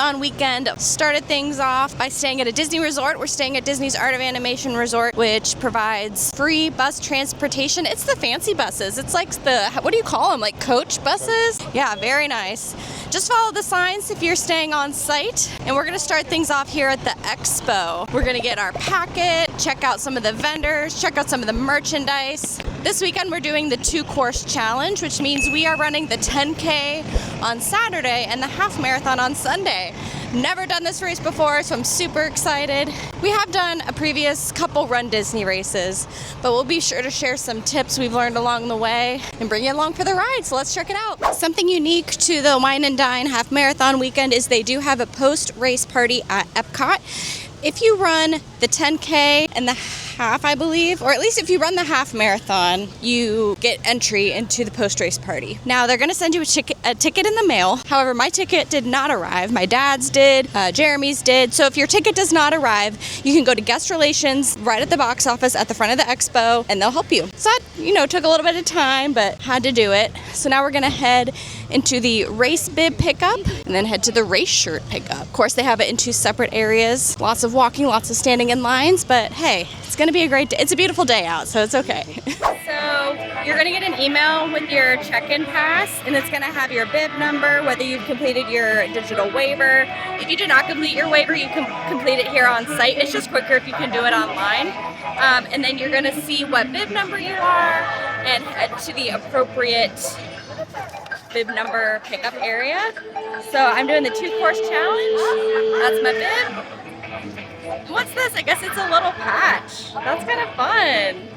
Marathon weekend started things off by staying at a Disney resort. We're staying at Disney's Art of Animation Resort, which provides free bus transportation. It's the fancy buses. It's like the, what do you call them? Like coach buses? Yeah, very nice. Just follow the signs if you're staying on site. And we're gonna start things off here at the Expo. We're gonna get our packet, check out some of the vendors, check out some of the merchandise. This weekend we're doing the 2-course challenge, which means we are running the 10K on Saturday and the half marathon on Sunday. Never done this race before, so I'm super excited. We have done a previous couple Run Disney races, but we'll be sure to share some tips we've learned along the way and bring you along for the ride, so let's check it out. Something unique to the Wine Dine half marathon weekend is they do have a post-race party at Epcot. If you run the 10K and the half, I believe, or at least if you run the half marathon, you get entry into the post-race party. Now, they're going to send you a ticket in the mail. However, my ticket did not arrive. My dad's did, Jeremy's did. So if your ticket does not arrive, you can go to guest relations right at the box office at the front of the expo, and they'll help you. So that, took a little bit of time, but had to do it. So now we're going to head into the race bib pickup and then head to the race shirt pickup. Of course, they have it in 2 separate areas. Lots of walking, lots of standing in lines, but hey, it's going to be a great day. It's a beautiful day out, so it's okay. So you're going to get an email with your check-in pass, and it's going to have your bib number, whether you've completed your digital waiver. If you did not complete your waiver, you can complete it here on site. It's just quicker if you can do it online. And then you're going to see what bib number you are and head to the appropriate bib number pickup area. So I'm doing the 2-course challenge. That's my bib. What's this? I guess it's a little patch. That's kind of fun.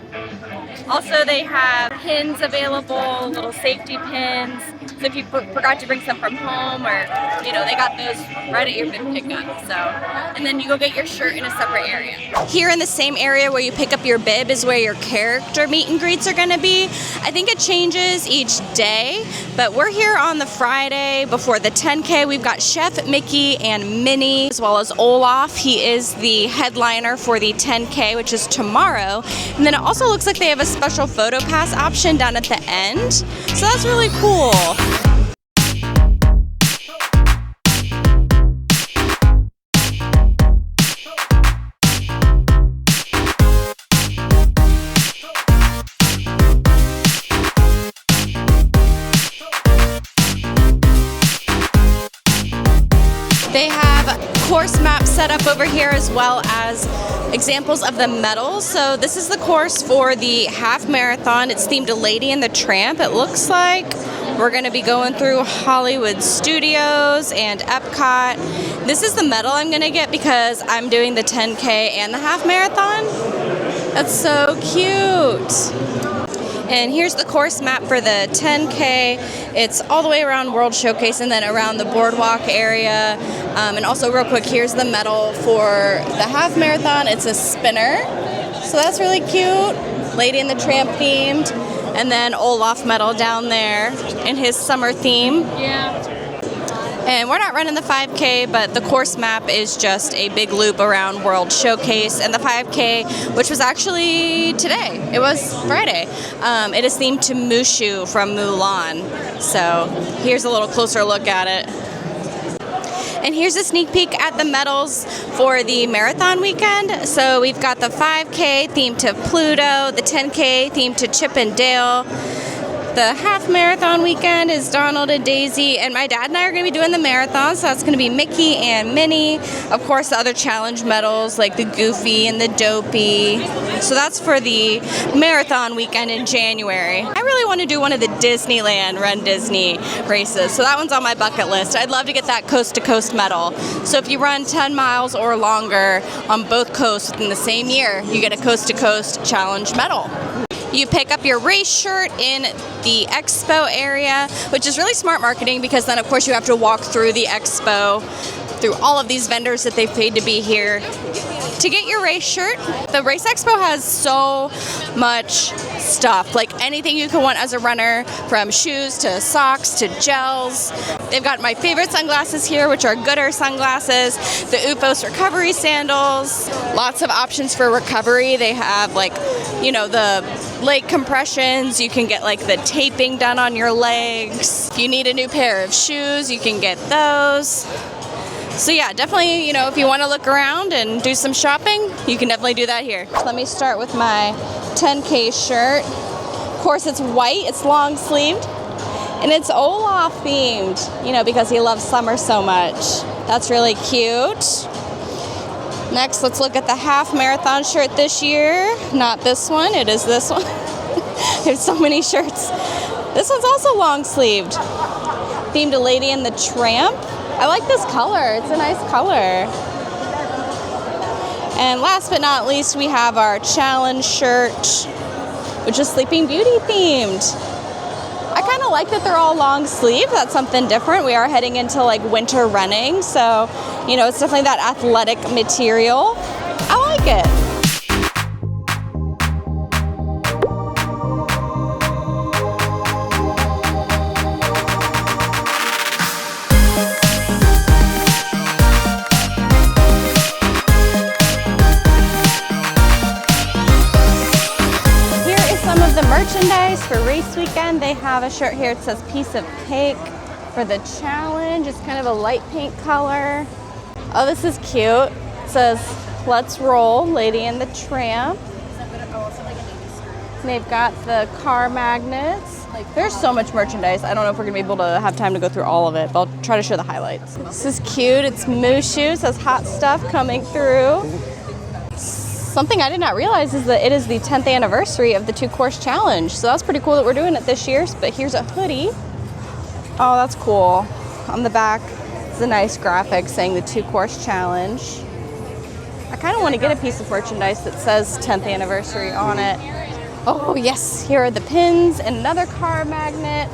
Also, they have pins available, little safety pins. So if you forgot to bring some from home, or they got those right at your bib pickup. So, and then you go get your shirt in a separate area. Here in the same area where you pick up your bib is where your character meet and greets are going to be. I think it changes each day, but we're here on the Friday before the 10K. We've got Chef Mickey and Minnie, as well as Olaf. He is the headliner for the 10K, which is tomorrow. And then it also looks like they have a special photo pass option down at the end. So that's really cool. They have course maps set up over here as well as examples of the medals. So this is the course for the half marathon. It's themed to Lady and the Tramp. It looks like we're going to be going through Hollywood Studios and Epcot. This is the medal I'm going to get because I'm doing the 10K and the half marathon. That's so cute. And here's the course map for the 10K. It's all the way around World Showcase and then around the boardwalk area. And also real quick, here's the medal for the half marathon. It's a spinner. So that's really cute. Lady and the Tramp themed. And then Olaf medal down there in his summer theme. Yeah. And we're not running the 5K, but the course map is just a big loop around World Showcase. And the 5K, which was actually today, it was Friday, it is themed to Mushu from Mulan. So here's a little closer look at it. And here's a sneak peek at the medals for the marathon weekend. So we've got the 5K themed to Pluto, the 10K themed to Chip and Dale. The half marathon weekend is Donald and Daisy, and my dad and I are going to be doing the marathon, so that's going to be Mickey and Minnie. Of course, the other challenge medals like the Goofy and the Dopey. So that's for the marathon weekend in January. I really want to do one of the Disneyland Run Disney races, so that one's on my bucket list. I'd love to get that coast-to-coast medal. So if you run 10 miles or longer on both coasts within the same year, you get a coast-to-coast challenge medal. You pick up your race shirt in the Expo area, which is really smart marketing because then, of course, you have to walk through the Expo, through all of these vendors that they've paid to be here. To get your race shirt, the Race Expo has so much stuff, like anything you could want as a runner, from shoes to socks to gels. They've got my favorite sunglasses here, which are Gooder sunglasses, the Ufos recovery sandals, lots of options for recovery. They have the leg compressions. You can get the taping done on your legs. If you need a new pair of shoes, you can get those. So yeah, definitely, you know, if you want to look around and do some shopping, you can definitely do that here. Let me start with my 10K shirt. Of course, it's white, it's long sleeved, and it's Olaf themed, you know, because he loves summer so much. That's really cute. Next, let's look at the half marathon shirt this year. Not this one, it is this one. There's so many shirts. This one's also long sleeved. Themed a Lady and the Tramp. I like this color, it's a nice color. And last but not least, we have our challenge shirt, which is Sleeping Beauty themed. I kind of like that they're all long sleeve. That's something different. We are heading into like winter running, so you know, it's definitely that athletic material. I like it. Merchandise for race weekend. They have a shirt here. It says Piece of Cake for the challenge. It's kind of a light pink color. Oh, this is cute. It says Let's Roll, Lady and the Tramp. And they've got the car magnets. There's so much merchandise. I don't know if we're gonna be able to have time to go through all of it, but I'll try to show the highlights. This is cute. It's Mushu. It says Hot Stuff coming through. Something I did not realize is that it is the 10th anniversary of the 2-course challenge. So that's pretty cool that we're doing it this year. But here's a hoodie. Oh, that's cool. On the back, it's a nice graphic saying the 2-course challenge. I kind of want to get a piece of merchandise that says 10th anniversary on it. Oh yes, here are the pins and another car magnet.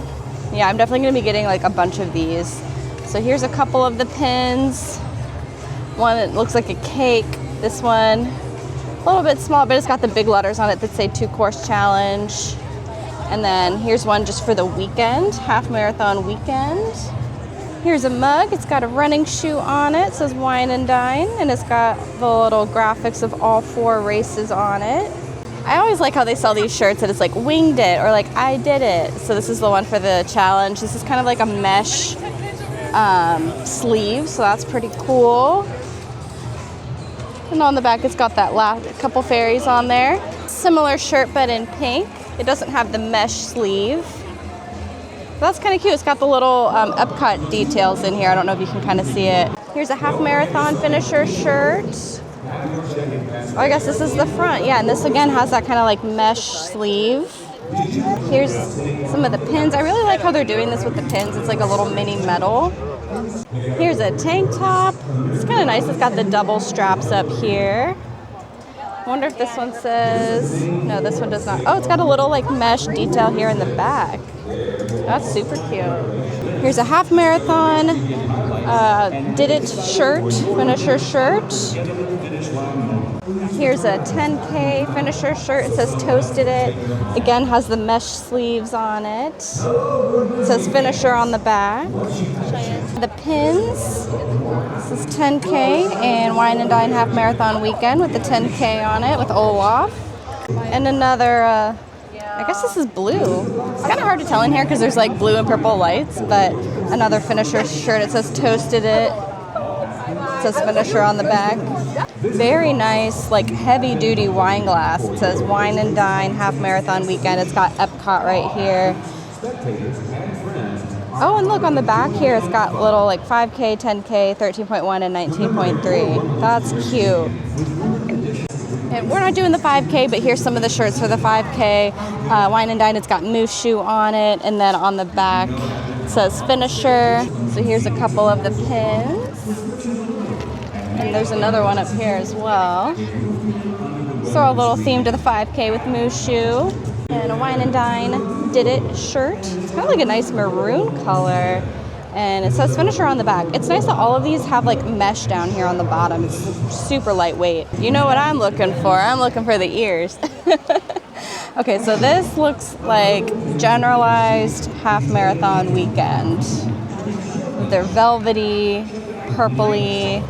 Yeah, I'm definitely going to be getting like a bunch of these. So here's a couple of the pins. One that looks like a cake. This one. A little bit small, but it's got the big letters on it that say 2-course challenge. And then here's one just for the weekend, half marathon weekend. Here's a mug. It's got a running shoe on it. It says Wine Dine, and it's got the little graphics of all 4 races on it. I always like how they sell these shirts that it's like winged it or like I did it. So this is the one for the challenge. This is kind of like a mesh sleeve, so that's pretty cool. And on the back, it's got that couple fairies on there. Similar shirt, but in pink. It doesn't have the mesh sleeve. That's kind of cute. It's got the little Epcot details in here. I don't know if you can kind of see it. Here's a half marathon finisher shirt. Oh, I guess this is the front. Yeah, and this again has that kind of like mesh sleeve. Here's some of the pins. I really like how they're doing this with the pins. It's like a little mini medal. Here's a tank top. It's kind of nice. It's got the double straps up here. I wonder if this one says, no, this one does not. Oh, it's got a little like mesh detail here in the back. That's super cute. Here's a half marathon did it shirt, finisher shirt. Here's a 10K finisher shirt. It says Toasted It. Again, has the mesh sleeves on it. It says finisher on the back. The pins. This is 10K and Wine Dine Half Marathon Weekend with the 10K on it with Olaf. And another, I guess this is blue. It's kind of hard to tell in here because there's like blue and purple lights, but another finisher shirt. It says Toasted It. It says finisher on the back. Very nice, like heavy-duty wine glass. It says Wine and Dine Half Marathon Weekend. It's got Epcot right here. Oh, and look on the back here, it's got little like 5K, 10K, 13.1, and 19.3. That's cute. And we're not doing the 5K, but here's some of the shirts for the 5K. Wine and Dine, it's got Moose Shoe on it, and then on the back it says Finisher. So here's a couple of the pins. And there's another one up here as well. So a little theme to the 5K with Moose Shoe. And a Wine and Dine Did It shirt. It's kind of like a nice maroon color. And it says Finisher on the back. It's nice that all of these have like mesh down here on the bottom. It's super lightweight. You know what I'm looking for? I'm looking for the ears. Okay, so this looks like generalized half marathon weekend. They're velvety, purpley,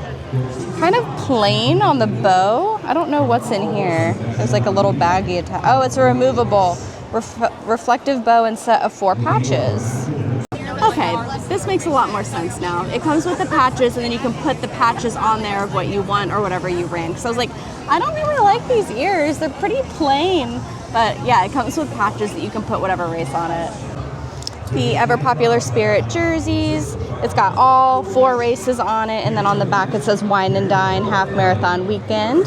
kind of plain on the bow. I don't know what's in here. There's like a little baggie attached. Oh, it's a removable reflective bow and set of 4 patches. Oh, Okay, this makes a lot more sense now. It comes with the patches, and then you can put the patches on there of what you want or whatever you ran. Because I was like, I don't really like these ears. They're pretty plain. But yeah, it comes with patches that you can put whatever race on it. The ever popular Spirit jerseys. It's got all 4 races on it, and then on the back it says Wine and Dine Half Marathon Weekend.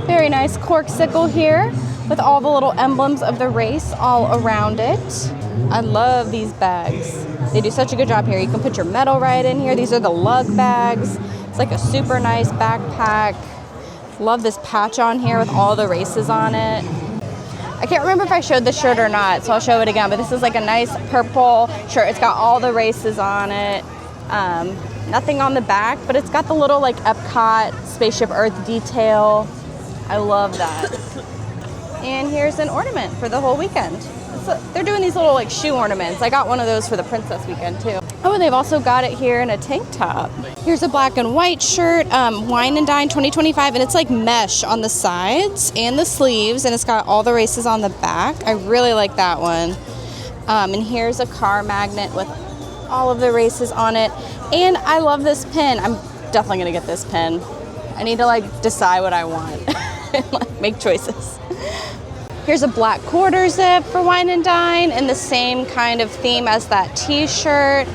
Very nice corksicle here with all the little emblems of the race all around it. I love these bags. They do such a good job here. You can put your medal right in here. These are the lug bags. It's like a super nice backpack. Love this patch on here with all the races on it. I can't remember if I showed this shirt or not, so I'll show it again, but this is like a nice purple shirt. It's got all the races on it. Nothing on the back, but it's got the little like Epcot Spaceship Earth detail. I love that. And here's an ornament for the whole weekend. They're doing these little like shoe ornaments. I got one of those for the Princess weekend too. Oh, and they've also got it here in a tank top. Here's a black and white shirt, Wine and Dine 2025, and it's like mesh on the sides and the sleeves, and it's got all the races on the back. I really like that one. And here's a car magnet with all of the races on it. And I love this pin. I'm definitely gonna get this pin. I need to like decide what I want and like make choices. Here's a black quarter zip for Wine and Dine in the same kind of theme as that t-shirt.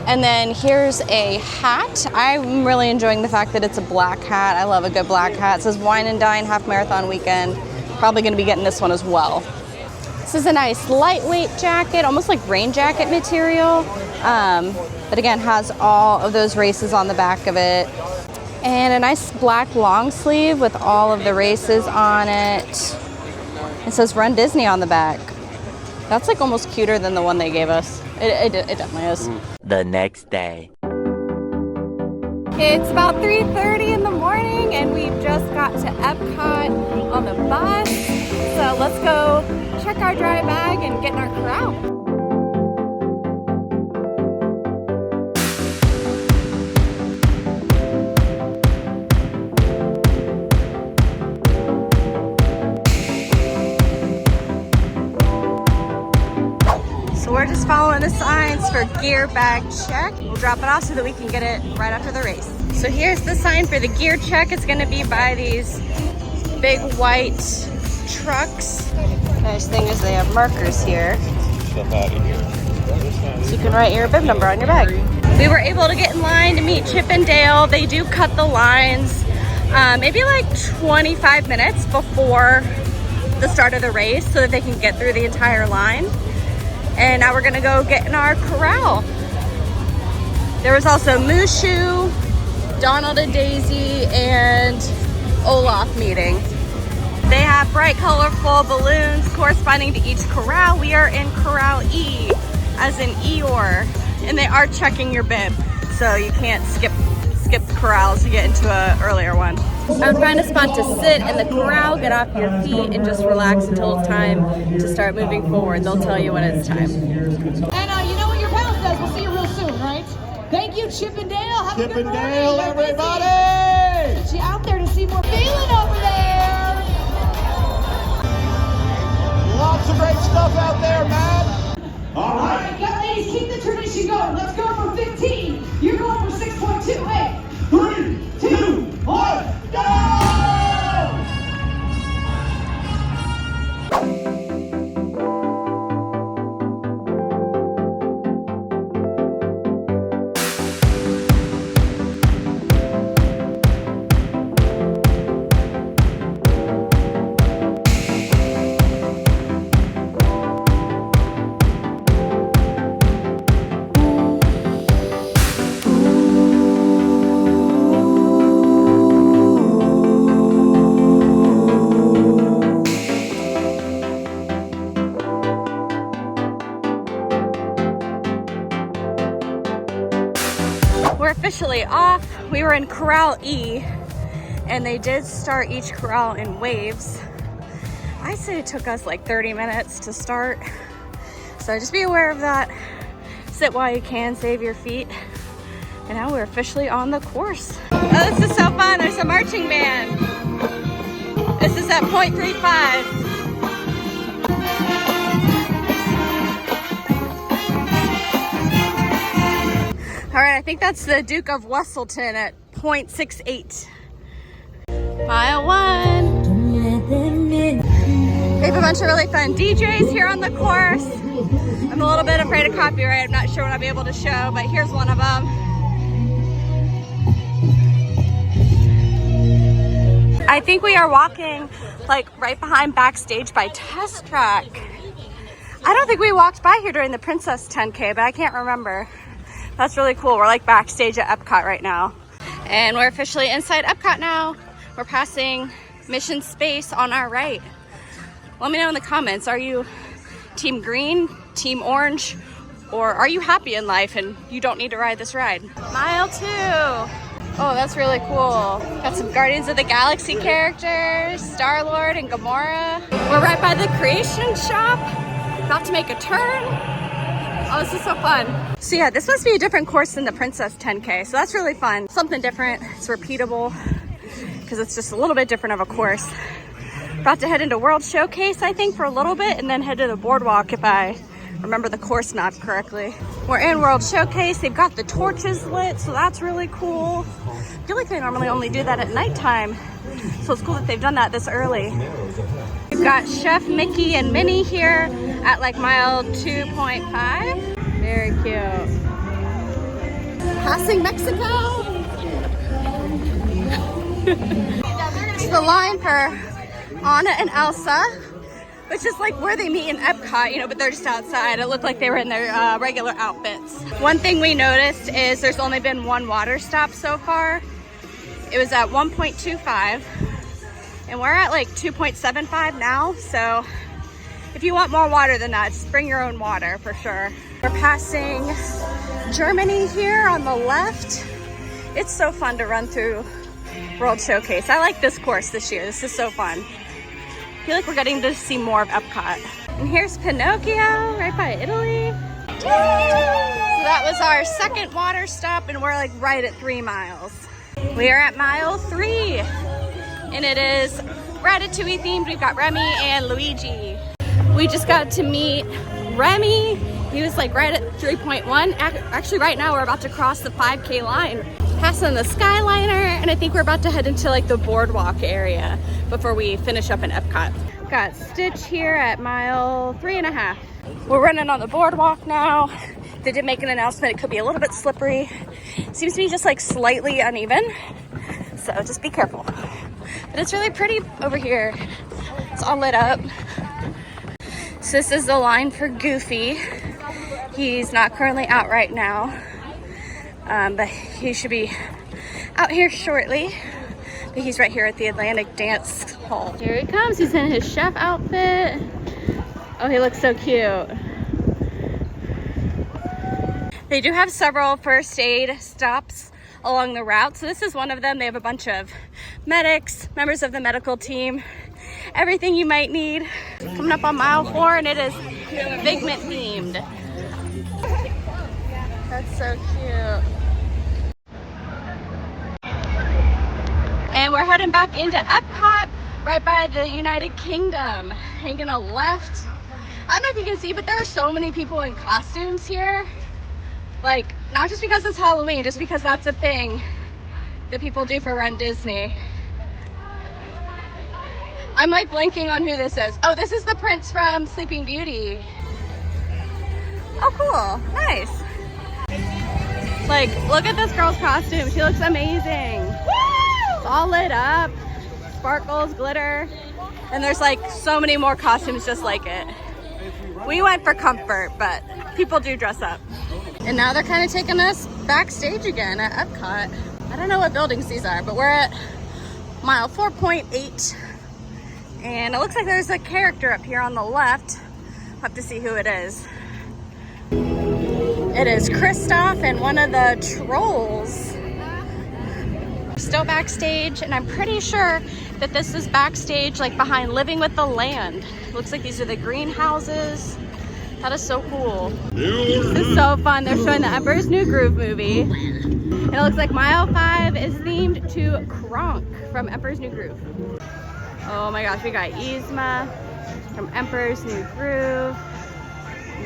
And then here's a hat. I'm really enjoying the fact that it's a black hat. I love a good black hat. It says Wine and Dine Half Marathon Weekend. Probably gonna be getting this one as well. This is a nice lightweight jacket, almost like rain jacket material. But again, has all of those races on the back of it. And a nice black long sleeve with all of the races on it. It says Run Disney on the back. That's like almost cuter than the one they gave us. It definitely is. The next day. It's about 3:30 in the morning and we've just got to Epcot on the bus. So let's go check our dry bag and get in our corral. We're just following the signs for gear bag check. We'll drop it off so that we can get it right after the race. So here's the sign for the gear check. It's gonna be by these big white trucks. Nice thing is they have markers here. So you can write your bib number on your bag. We were able to get in line to meet Chip and Dale. They do cut the lines maybe like 25 minutes before the start of the race so that they can get through the entire line. And now we're gonna go get in our corral. There was also Mushu, Donald and Daisy, and Olaf meeting. They have bright, colorful balloons corresponding to each corral. We are in Corral E, as in Eeyore, and they are checking your bib, so you can't skip the corrals to get into an earlier one. I would find a spot to sit in the corral, get off your feet, and just relax until it's time to start moving forward. They'll tell you when it's time. And you know what your pal says. We'll see you real soon, right? Thank you, Chip and Dale. Have a good morning. Dale, everybody! Get you out there to see more Phelan over there. Lots of great stuff out there, man. All right, young ladies, keep the tradition going. Let's go for 15. You're going for 6.2. Hey, 3, 2, 1, go! Officially off. We were in Corral E and they did start each corral in waves. I'd say it took us like 30 minutes to start. So just be aware of that. Sit while you can, save your feet. And now we're officially on the course. Oh, this is so fun. There's a marching band. This is at 0.35. right, I think that's the Duke of Wesselton at 0.68. Mile 1. We have a bunch of really fun DJs here on the course. I'm a little bit afraid of copyright. I'm not sure what I'll be able to show, but here's one of them. I think we are walking like right behind backstage by Test Track. I don't think we walked by here during the Princess 10K, but I can't remember. That's really cool. We're like backstage at Epcot right now. And we're officially inside Epcot now. We're passing Mission Space on our right. Let me know in the comments, are you team green, team orange, or are you happy in life and you don't need to ride this ride? Mile 2. Oh, that's really cool. Got some Guardians of the Galaxy characters, Star-Lord and Gamora. We're right by the Creation Shop, about to make a turn. Oh, this is so fun. So yeah, this must be a different course than the Princess 10K, so that's really fun. Something different, it's repeatable, because it's just a little bit different of a course. About to head into World Showcase, I think, for a little bit, and then head to the boardwalk if I remember the course map correctly. We're in World Showcase. They've got the torches lit, so that's really cool. I feel like they normally only do that at nighttime, so it's cool that they've done that this early. We've got Chef Mickey and Minnie here at like mile 2.5. Very cute. Passing Mexico. It's the line for Anna and Elsa, which is like where they meet in Epcot, you know, but they're just outside. It looked like they were in their regular outfits. One thing we noticed is there's only been one water stop so far. It was at 1.25 and we're at like 2.75 now. So if you want more water than that, just bring your own water for sure. We're passing Germany here on the left. It's so fun to run through World Showcase. I like this course this year. This is so fun. I feel like we're getting to see more of Epcot. And here's Pinocchio, right by Italy. So that was our second water stop, and we're like right at 3 miles. We are at mile 3, and it is Ratatouille themed. We've got Remy and Luigi. We just got to meet Remy. He was like right at 3.1. Actually, right now we're about to cross the 5K line. Passing the Skyliner, and I think we're about to head into like the boardwalk area before we finish up in Epcot. Got Stitch here at mile 3.5. We're running on the boardwalk now. They did make an announcement. It could be a little bit slippery. Seems to be just like slightly uneven. So just be careful. But it's really pretty over here. It's all lit up. So this is the line for Goofy. He's not currently out right now. But he should be out here shortly. But he's right here at the Atlantic Dance Hall. Here he comes. He's in his chef outfit. Oh, he looks so cute. They do have several first aid stops along the route. So this is one of them. They have a bunch of medics, members of the medical team, everything you might need. Coming up on mile 4, and it is Figment themed. That's so cute. And we're heading back into Epcot, right by the United Kingdom. Hanging a left. I don't know if you can see, but there are so many people in costumes here. Like, not just because it's Halloween, just because that's a thing that people do for Run Disney. I'm like blanking on who this is. Oh, this is the prince from Sleeping Beauty. Oh, cool. Nice. Like, look at this girl's costume. She looks amazing. It's all lit up, sparkles, glitter, and there's like so many more costumes just like it. We went for comfort, but people do dress up. And now they're kind of taking us backstage again at Epcot. I don't know what buildings these are, but we're at mile 4.8, and it looks like there's a character up here on the left. I'll have to see who it is. It is Kristoff and one of the trolls. We're still backstage, and I'm pretty sure that this is backstage like behind Living with the Land. Looks like these are the greenhouses. That is so cool. This is so fun. They're showing the Emperor's New Groove movie. And it looks like mile 5 is themed to Kronk from Emperor's New Groove. Oh my gosh, we got Yzma from Emperor's New Groove.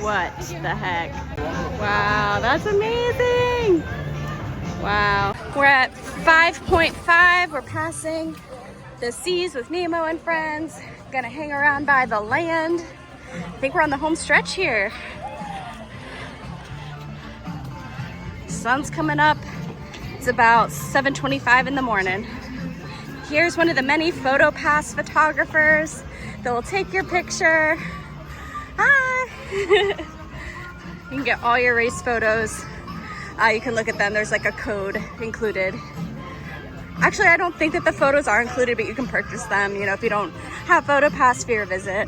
What the heck? Wow, that's amazing. Wow. We're at 5.5. We're passing the seas with Nemo and friends. Gonna hang around by the land. I think we're on the home stretch here. Sun's coming up. It's about 7:25 in the morning. Here's one of the many photo pass photographers that will take your picture. Hi! You can get all your race photos. You can look at them. There's like a code included. Actually, I don't think that the photos are included, but you can purchase them, you know, if you don't have photo pass for your visit.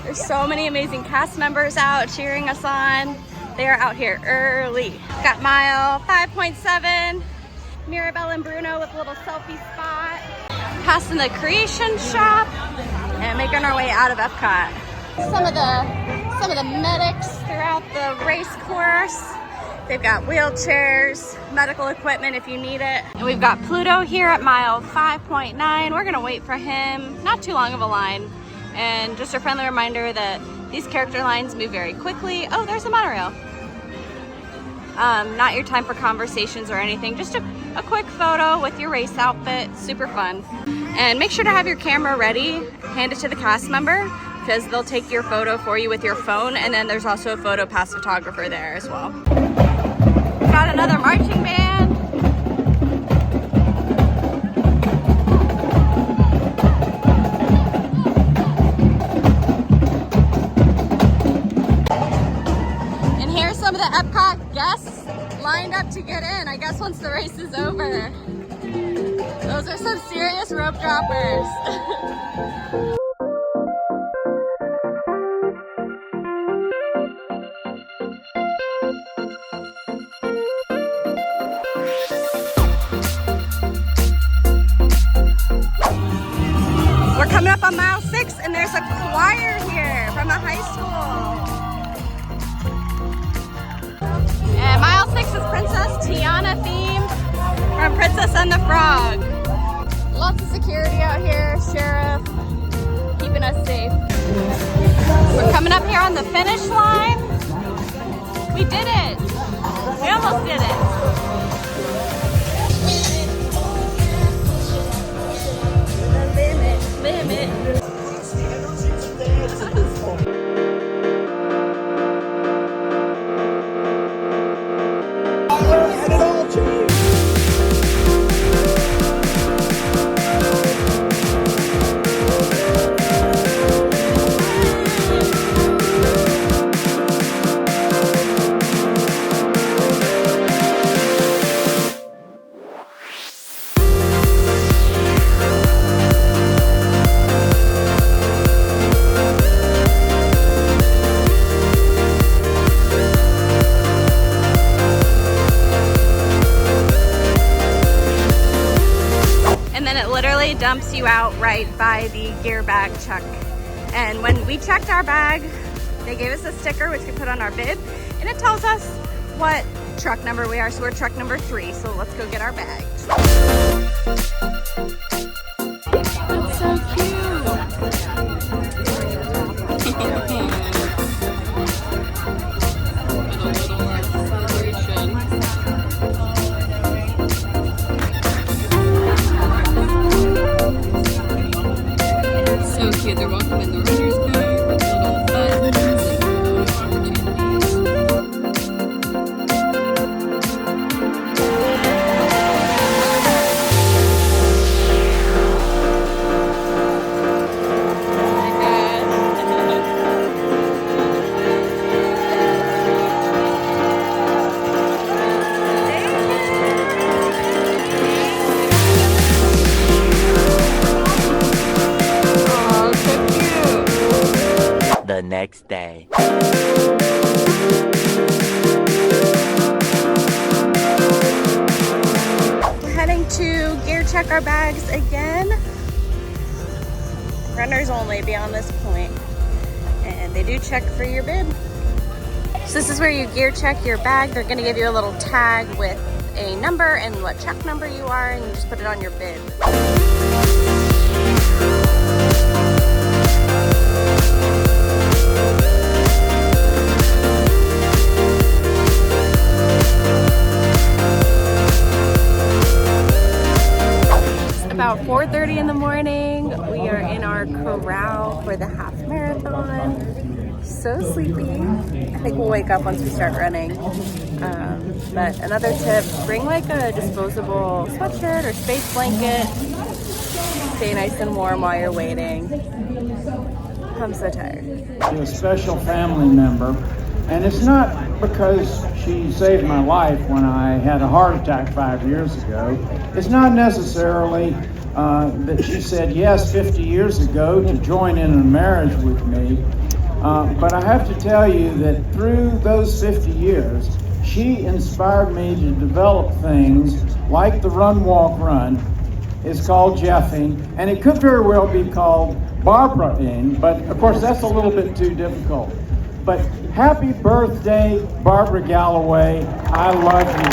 There's so many amazing cast members out cheering us on. They are out here early. Got mile 5.7. Mirabelle and Bruno with a little selfie spot. Passing the creation shop and making our way out of Epcot. Some of the medics throughout the race course. They've got wheelchairs, medical equipment if you need it. And we've got Pluto here at mile 5.9. We're gonna wait for him. Not too long of a line. And just a friendly reminder that these character lines move very quickly. Oh, there's a monorail. Not your time for conversations or anything. Just a quick photo with your race outfit. Super fun. And make sure to have your camera ready. Hand it to the cast member because they'll take your photo for you with your phone. And then there's also a photo pass photographer there as well. Got another marching band. And here's some of the Epcot guests lined up to get in, I guess once the race is over. Those are some serious rope droppers. Coming up on mile 6, and there's a choir here from a high school. And mile 6 is Princess Tiana themed from Princess and the Frog. Lots of security out here, sheriff, keeping us safe. We're coming up here on the finish line. We did it. We almost did it. Limit. Dumps you out right by the gear bag check. And when we checked our bag, they gave us a sticker which we put on our bib, and it tells us what truck number we are. So we're truck number 3. So let's go get our bags. That's so cute. They're welcome in the runner's booth with little buttons and photo opportunities. The next day. We're heading to gear check our bags again. Runners only beyond this point. And they do check for your bib. So this is where you gear check your bag. They're gonna give you a little tag with a number and what check number you are, and you just put it on your bib. about 4:30 in the morning. We are in our corral for the half marathon. So sleepy. I think we'll wake up once we start running. But another tip, bring like a disposable sweatshirt or space blanket. Stay nice and warm while you're waiting. I'm so tired. A special family member, and it's not because she saved my life when I had a heart attack 5 years ago. It's not necessarily that she said yes 50 years ago to join in a marriage with me, but I have to tell you that through those 50 years, she inspired me to develop things like the Run, Walk, Run. It's called Jeffing, and it could very well be called Barbara-ing, but of course that's a little bit too difficult. But happy birthday, Barbara Galloway. I love you.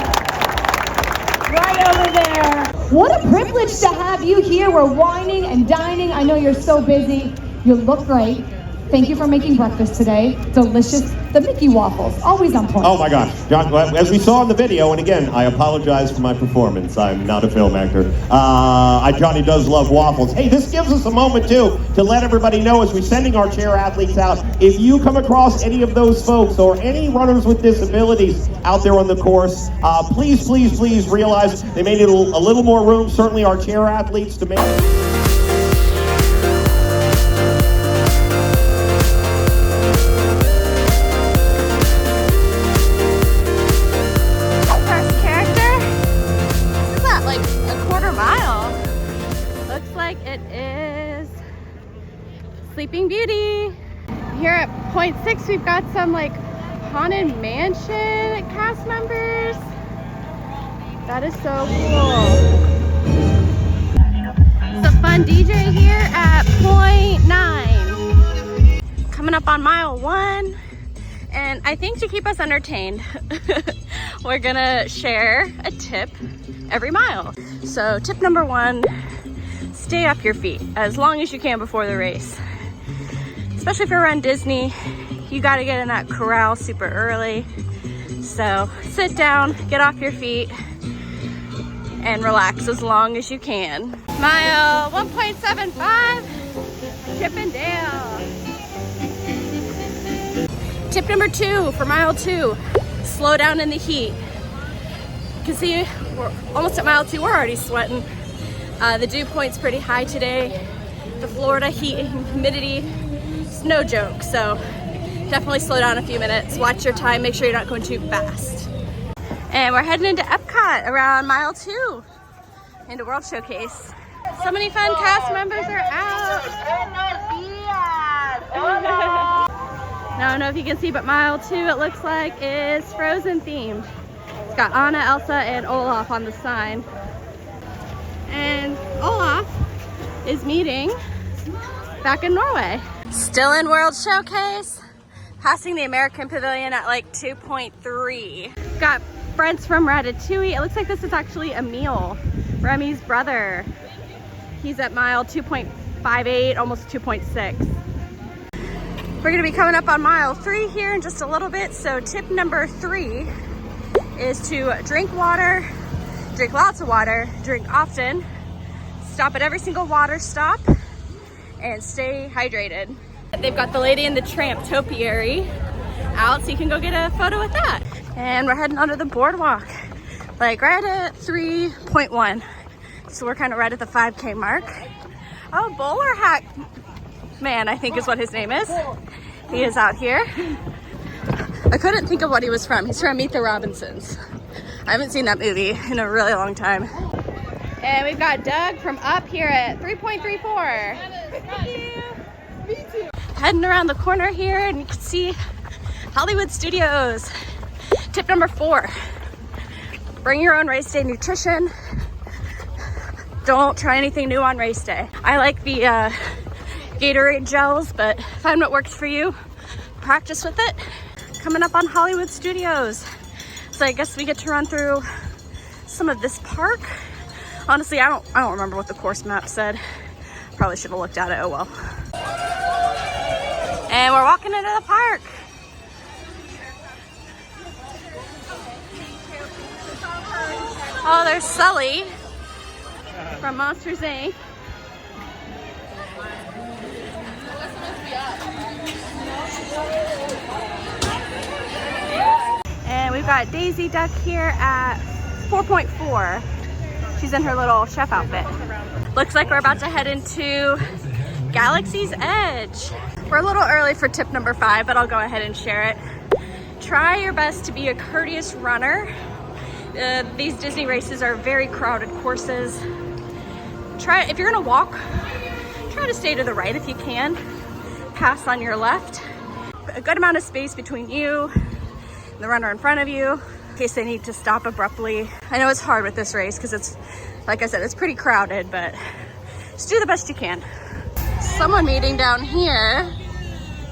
Right over there. What a privilege to have you here. We're wining and dining. I know you're so busy. You look great. Thank you for making breakfast today. Delicious. The Mickey waffles, always on point. Oh my gosh, John, as we saw in the video, and again, I apologize for my performance. I'm not a film actor. Johnny does love waffles. Hey, this gives us a moment too to let everybody know as we're sending our chair athletes out, if you come across any of those folks or any runners with disabilities out there on the course, please realize they may need a little more room, certainly our chair athletes, to make... Sleeping Beauty. Here at point 6, we've got some like haunted mansion cast members. That is so cool. Some fun DJ here at point 9. Coming up on mile 1, and I think to keep us entertained, we're gonna share a tip every mile. So tip number 1, stay off your feet as long as you can before the race. Especially if you're Run Disney, you gotta get in that corral super early. So sit down, get off your feet, and relax as long as you can. Mile 1.75, Chippendale. Tip number 2 for mile 2, slow down in the heat. You can see we're almost at mile 2, we're already sweating. The dew point's pretty high today. The Florida heat and humidity, it's no joke, so definitely slow down a few minutes, watch your time, make sure you're not going too fast. And we're heading into Epcot around mile 2, into World Showcase. So many fun cast members are out. Now I don't know if you can see, but mile 2, it looks like, is Frozen themed. It's got Anna, Elsa, and Olaf on the sign. And Olaf is meeting back in Norway. Still in World Showcase, passing the American Pavilion at like 2.3. Got friends from Ratatouille. It looks like this is actually Emil, Remy's brother. He's at mile 2.58, almost 2.6. We're gonna be coming up on mile 3 here in just a little bit. So tip number 3 is to drink water, drink lots of water, drink often, stop at every single water stop, and stay hydrated. They've got the Lady and the Tramp topiary out, so you can go get a photo with that. And we're heading onto the boardwalk, like right at 3.1. So we're kind of right at the 5K mark. Oh, Bowler Hat Man, I think is what his name is. He is out here. I couldn't think of what he was from. He's from Meet the Robinsons. I haven't seen that movie in a really long time. And we've got Doug from Up here at 3.34. Thank you. Me too. Heading around the corner here, and you can see Hollywood Studios. Tip number 4, bring your own race day nutrition. Don't try anything new on race day. I like the Gatorade gels, but find what works for you. Practice with it. Coming up on Hollywood Studios. So I guess we get to run through some of this park. Honestly, I don't remember what the course map said. Probably should have looked at it, oh well. And we're walking into the park. Oh, there's Sully. from Monsters Inc. And we've got Daisy Duck here at 4.4. She's in her little chef outfit. Looks like we're about to head into Galaxy's Edge. We're a little early for tip number 5, but I'll go ahead and share it. Try your best to be a courteous runner. These Disney races are very crowded courses. If you're gonna walk, try to stay to the right if you can. Pass on your left. A good amount of space between you and the runner in front of you in case they need to stop abruptly. I know it's hard with this race because it's, like I said, it's pretty crowded, but just do the best you can. Someone meeting down here.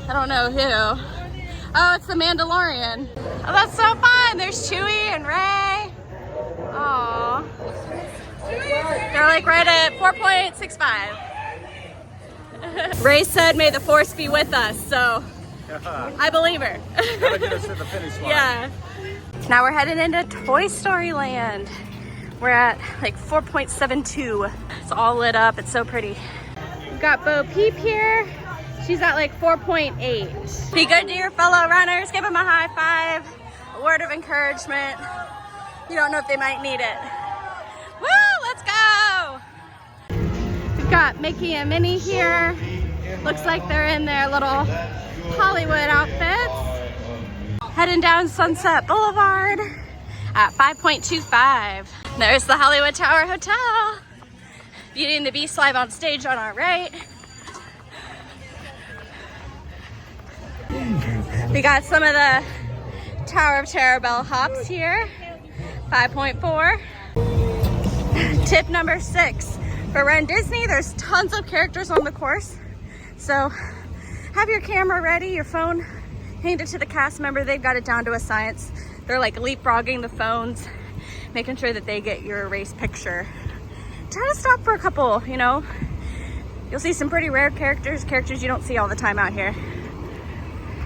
I don't know who. Oh, it's the Mandalorian. Oh, that's so fun. There's Chewie and Rey. Aww. They're like right at 4.65. Rey said, "May the force be with us," so I believe her. Gotta get us to the finish line. Yeah. Now we're heading into Toy Story Land. We're at like 4.72. It's all lit up. It's so pretty. We've got Bo Peep here. She's at like 4.8. Be good to your fellow runners. Give them a high five, a word of encouragement. You don't know if they might need it. Woo, let's go. We've got Mickey and Minnie here. Looks like they're in their little Hollywood outfits. Heading down Sunset Boulevard at 5.25. There's the Hollywood Tower Hotel. Beauty and the Beast live on stage on our right. We got some of the Tower of Terror bellhops here. 5.4. Tip number 6. For Run Disney, there's tons of characters on the course. So have your camera ready, your phone, hand it to the cast member. They've got it down to a science. They're like leapfrogging the phones, making sure that they get your race picture. Try to stop for a couple, you know. You'll see some pretty rare characters you don't see all the time out here.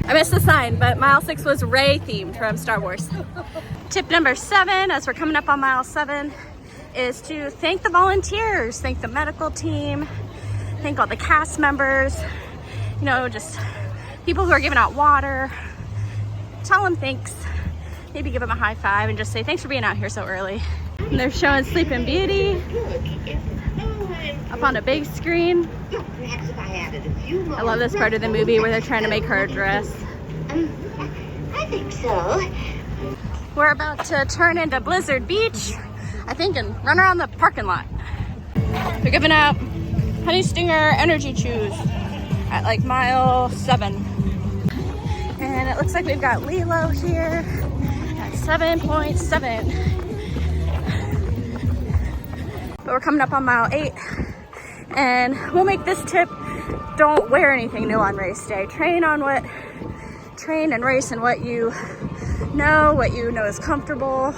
I missed the sign, but mile 6 was Rey themed from Star Wars. Tip number 7, as we're coming up on mile 7, is to thank the volunteers, thank the medical team, thank all the cast members, you know, just people who are giving out water. Tell them thanks. Maybe give them a high five and just say thanks for being out here so early. And they're showing Sleeping Beauty up on a big screen. I love this part of the movie where they're trying to make her a dress. I think so. We're about to turn into Blizzard Beach, I think, and run around the parking lot. They're giving out Honey Stinger energy chews at like mile 7. And it looks like we've got Lilo here at 7.7. But we're coming up on mile 8. And we'll make this tip: don't wear anything new on race day. Train and race in what you know is comfortable.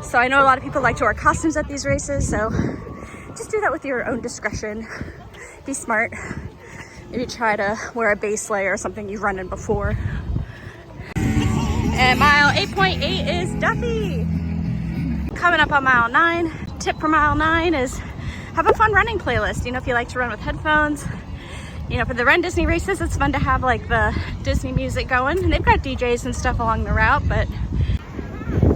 So I know a lot of people like to wear costumes at these races, so just do that with your own discretion. Be smart. Maybe try to wear a base layer or something you've run in before. And mile 8.8 is Duffy. Coming up on mile 9. Tip for mile 9 is have a fun running playlist. You know, if you like to run with headphones, you know, for the Run Disney races, it's fun to have like the Disney music going. And they've got DJs and stuff along the route,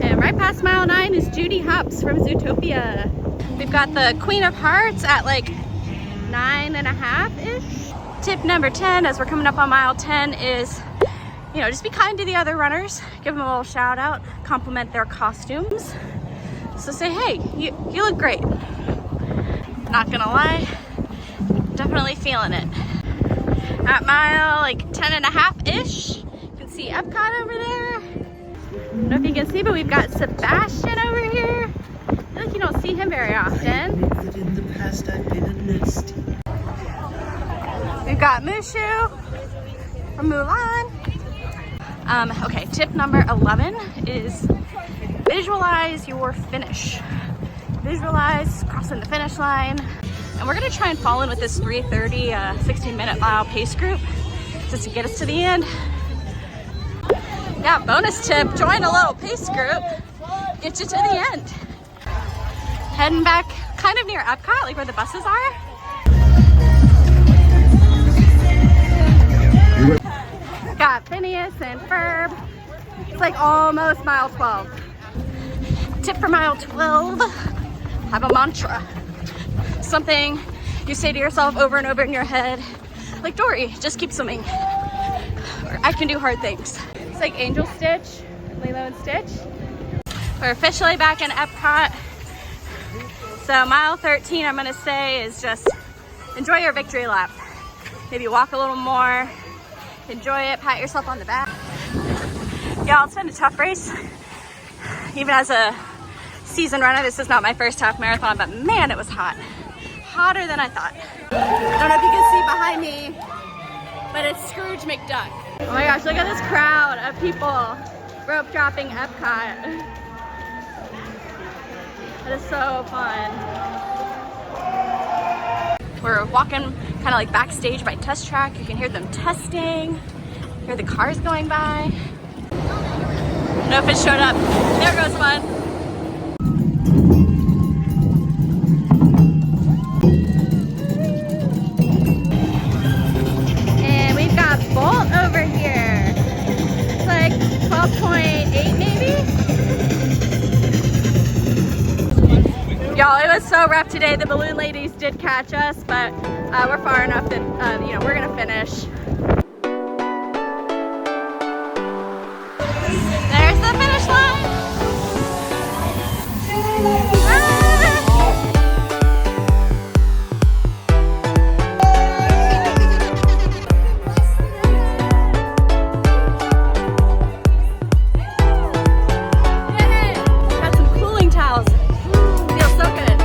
and right past mile 9 is Judy Hopps from Zootopia. We've got the Queen of Hearts at like 9.5-ish. Tip number 10, as we're coming up on mile 10, is, you know, just be kind to the other runners. Give them a little shout out, compliment their costumes. So say, hey, you look great. Not gonna lie, definitely feeling it. At mile like 10.5-ish, you can see Epcot over there. I don't know if you can see, but we've got Sebastian over here. I feel like you don't see him very often. In the past, I've been a nest. We've got Mushu from Mulan. Okay, tip number 11 is visualize your finish. Visualize crossing the finish line. And we're gonna try and fall in with this 3:30 16-minute mile pace group just to get us to the end. Yeah, bonus tip, join a little pace group, get you to the end. Heading back, kind of near Epcot, like where the buses are. Got Phineas and Ferb. It's like almost mile 12. Tip for mile 12, have a mantra. Something you say to yourself over and over in your head. Like Dory, just keep swimming. Or I can do hard things. It's like Angel Stitch, Lilo and Stitch. We're officially back in Epcot. So mile 13, I'm gonna say, is just enjoy your victory lap. Maybe walk a little more, enjoy it, pat yourself on the back. Y'all, it's been a tough race. Even as a seasoned runner, this is not my first half marathon, but man, it was hot. Hotter than I thought. I don't know if you can see behind me, but it's Scrooge McDuck. Oh my gosh, look at this crowd of people rope dropping Epcot. That is so fun. We're walking kind of like backstage by Test Track. You can hear them testing, hear the cars going by. I don't know if it showed up. There goes one. And we've got Bolt over here. It's like 12.8 maybe? Y'all, it was so rough today. The balloon ladies did catch us, but we're far enough that, you know, we're gonna finish. There's the finish line. Got some cooling towels. Feels so good.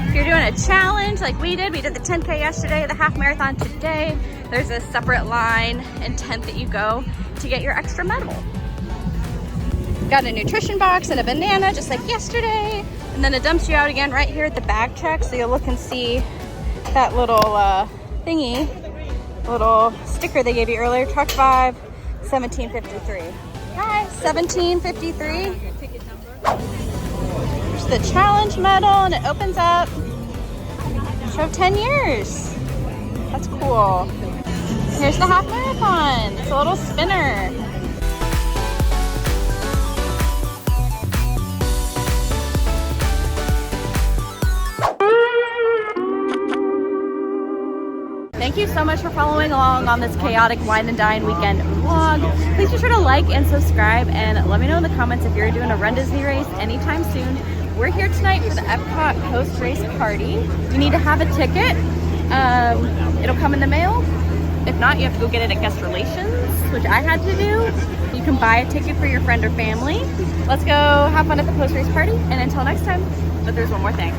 If you're doing a challenge like we did the 10K yesterday, the half marathon today, there's a separate line and tent that you go to get your extra medal. Got a nutrition box and a banana just like yesterday, and then it dumps you out again right here at the bag check, so you'll look and see that little thingy, little sticker they gave you earlier. Truck 5, 1753. Hi, 1753. There's the challenge medal, and it opens up. Show 10 years. That's cool. Here's the half marathon. It's a little spinner. Thank you so much for following along on this chaotic Wine and Dine weekend vlog. Please be sure to like and subscribe, and let me know in the comments if you're doing a Run Disney race anytime soon. We're here tonight for the Epcot post-race party. You need to have a ticket. It'll come in the mail. If not, you have to go get it at guest relations, which I had to do. You can buy a ticket for your friend or family. Let's go have fun at the post-race party, and until next time, but there's one more thing.